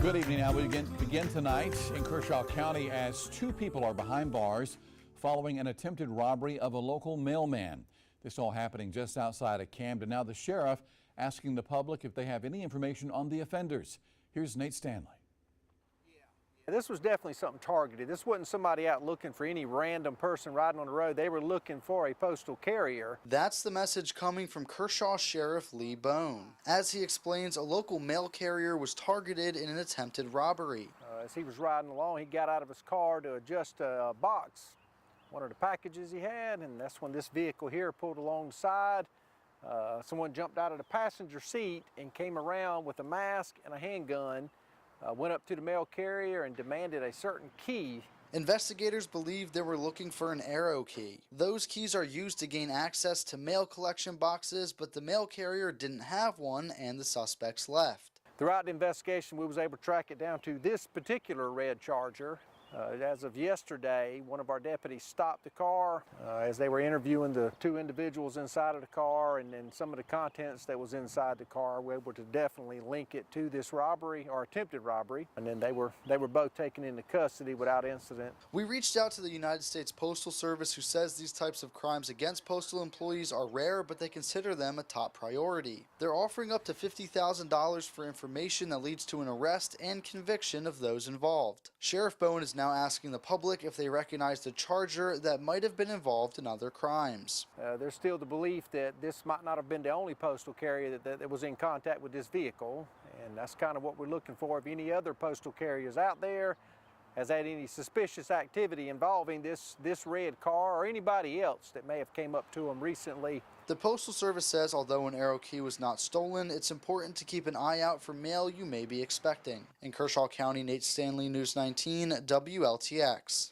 Good evening. Now we begin tonight in Kershaw-County as two people are behind bars following an attempted robbery of a local mailman. This all happening just outside of Camden. Now the sheriff asking the public if they have any information on the offenders. Here's Nate Stanley. This was definitely something targeted. This wasn't somebody out looking for any random person riding on the road. They were looking for a postal carrier. That's the message coming from Kershaw Sheriff Lee Bone. As he explains, a local mail carrier was targeted in an attempted robbery. As he was riding along, he got out of his car to adjust a box, one of the packages he had, and that's when this vehicle here pulled alongside. Someone jumped out of the passenger seat and came around with a mask and a handgun. Went up to the mail carrier and demanded a certain key. Investigators believe they were looking for an arrow key. Those keys are used to gain access to mail collection boxes, but the mail carrier didn't have one and the suspects left. Throughout the investigation, we was able to track it down to this particular red Charger. As of yesterday, one of our deputies stopped the car as they were interviewing the two individuals inside of the car, and then some of the contents that was inside the car, we were able to definitely link it to this robbery or attempted robbery, and then they were both taken into custody without incident. We reached out to the United States Postal Service, who says these types of crimes against postal employees are rare, but they consider them a top priority. They're offering up to $50,000 for information that leads to an arrest and conviction of those involved. Sheriff Bone is now asking the public if they recognize the Charger that might have been involved in other crimes. There's still the belief that this might not have been the only postal carrier that was in contact with this vehicle, and that's kind of what we're looking for. If any other postal carriers out there has had any suspicious activity involving this red car or anybody else that may have came up to them recently. The Postal Service says although an arrow key was not stolen, it's important to keep an eye out for mail you may be expecting. In Kershaw County, Nate Stanley, News 19, WLTX.